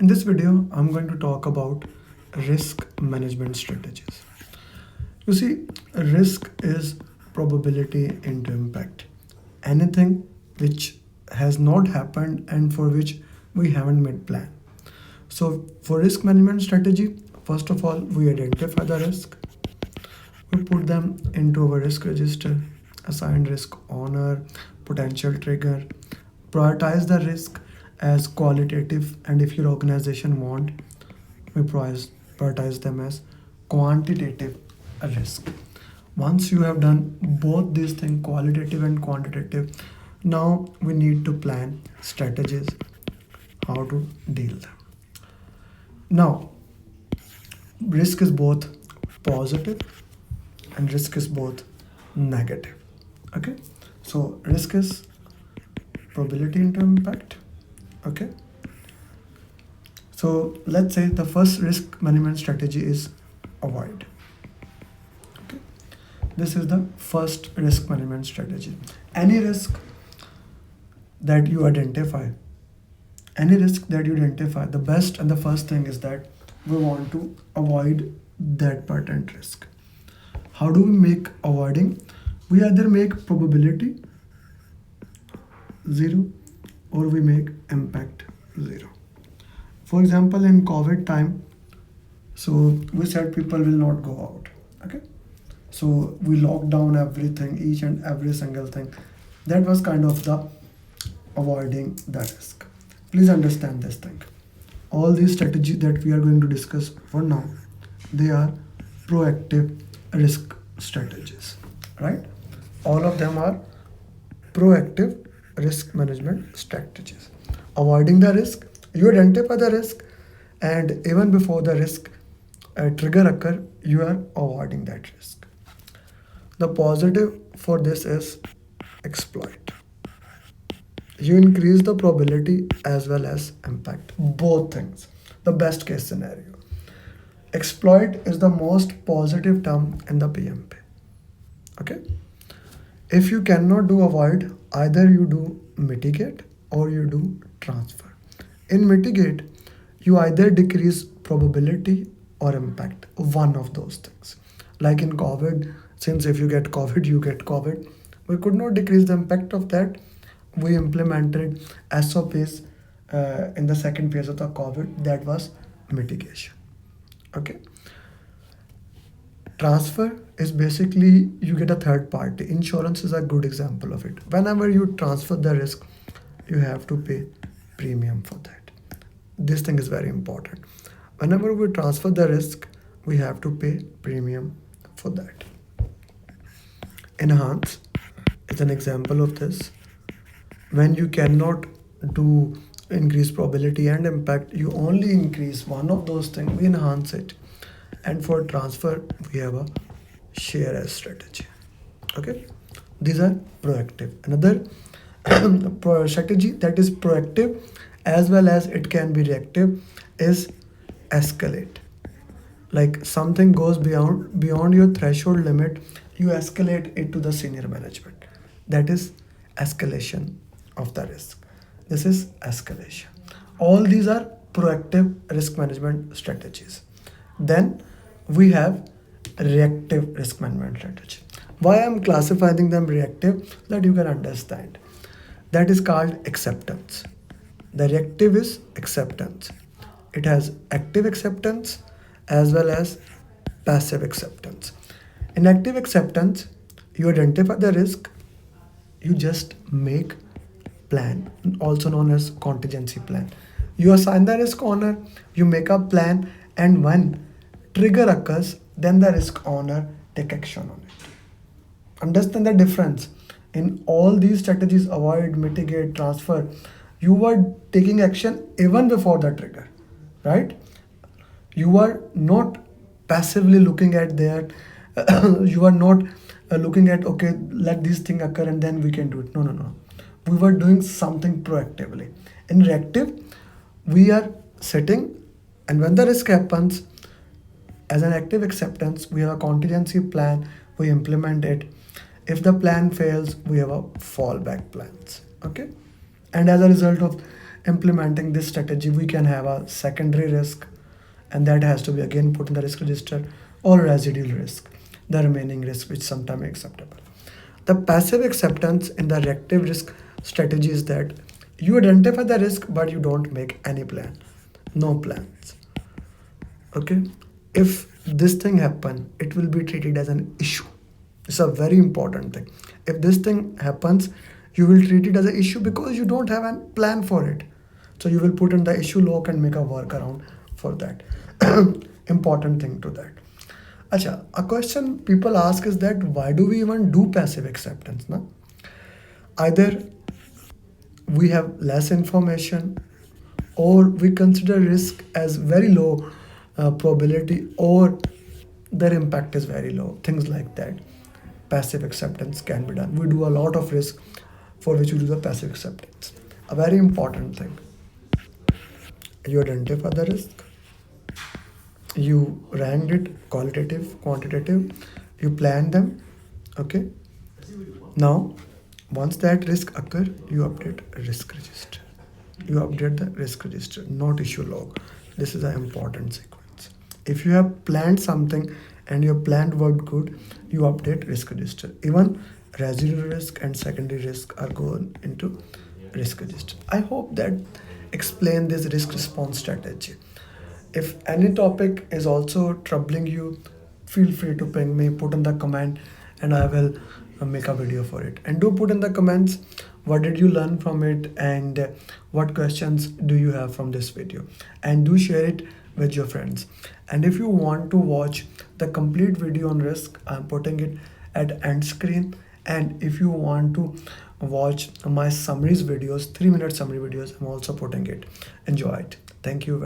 In this video, I'm going to talk about risk management strategies. You see, risk is probability into impact. Anything which has not happened and for which we haven't made plan. So for risk management strategy, first of all, we identify the risk. We put them into our risk register, assign risk owner, potential trigger, prioritize the risk as qualitative, and if your organization want, we prioritize them as quantitative risk. Once you have done both these things, qualitative and quantitative, now we need to plan strategies how to deal them. Now, risk is both positive and risk is both negative. Okay, so risk is probability into impact. Okay, so let's say the first risk management strategy is avoid. Okay, this is the first risk management strategy. Any risk that you identify, the best and the first thing is that we want to avoid that patent risk. How do we make avoiding? We either make probability 0 or we make impact 0. For example, in COVID time, so we said people will not go out. Okay, so we locked down everything, each and every single thing. That was kind of the avoiding the risk. Please understand this thing. All these strategies that we are going to discuss for now, they are proactive risk strategies, right? All of them are proactive risk management strategies. Avoiding the risk, you identify the risk, and even before the risk trigger occur, you are avoiding that risk. The positive for this is exploit. You increase the probability as well as impact, both things. The best case scenario. Exploit is the most positive term in the PMP. Okay, if you cannot do avoid, either you do mitigate or you do transfer. In mitigate, you either decrease probability or impact, one of those things. Like in COVID, since if you get COVID, you get COVID, we could not decrease the impact of that. We implemented SOPs in the second phase of the COVID, that was mitigation. Okay, transfer is basically you get a third party. Insurance is a good example of it. Whenever you transfer the risk, you have to pay premium for that. This thing is very important. Whenever we transfer the risk, we have to pay premium for that. Enhance is an example of this. When you cannot do increase probability and impact, you only increase one of those things, we enhance it. And for transfer, we have a share as strategy. Okay, these are proactive. Another strategy that is proactive as well as it can be reactive is escalate. Like something goes beyond your threshold limit, you escalate it to the senior management. That is escalation of the risk. This is escalation. All these are proactive risk management strategies. Then we have reactive risk management strategy. Why I'm classifying them reactive, so that you can understand. That is called acceptance. The reactive is acceptance. It has active acceptance as well as passive acceptance. In active acceptance, you identify the risk, you just make plan, also known as contingency plan. You assign the risk owner, you make a plan, and when trigger occurs, then the risk owner take action on it. Understand the difference. In all these strategies, avoid, mitigate, transfer, you are taking action even before the trigger, right? You are not passively looking at that. You are not looking at, okay, let this thing occur and then we can do it. No, no, no. We were doing something proactively. In reactive, we are sitting, and when the risk happens, as an active acceptance, we have a contingency plan, we implement it. If the plan fails, we have a fallback plans. Okay, and as a result of implementing this strategy, we can have a secondary risk, and that has to be again put in the risk register, or residual risk, the remaining risk which sometimes acceptable. The passive acceptance in the reactive risk strategy is that you identify the risk but you don't make any plan, no plans. Okay, if this thing happen, it will be treated as an issue. It's a very important thing. If this thing happens, you will treat it as an issue because you don't have a plan for it. So you will put in the issue log and make a workaround for that. Important thing to that. Acha, a question people ask is that why do we even do passive acceptance? Na? Either we have less information, or we consider risk as very low probability, or their impact is very low, things like that. Passive acceptance can be done. We do a lot of risk for which we do the passive acceptance. A very important thing, you identify the risk, you rank it qualitative, quantitative, you plan them. Okay, now once that risk occur, you update risk register, you update the risk register, not issue log. This is an important sequence. If you have planned something and your plan worked good, you update risk register. Even residual risk and secondary risk are going into risk register. I hope that explain this risk response strategy. If any topic is also troubling you, feel free to ping me, put in the comment, and I will make a video for it. And do put in the comments what did you learn from it, and what questions do you have from this video, and do share it with your friends. And if you want to watch the complete video on risk, I'm putting it at end screen. And if you want to watch my summaries videos, 3-minute summary videos, I'm also putting it. Enjoy it. Thank you.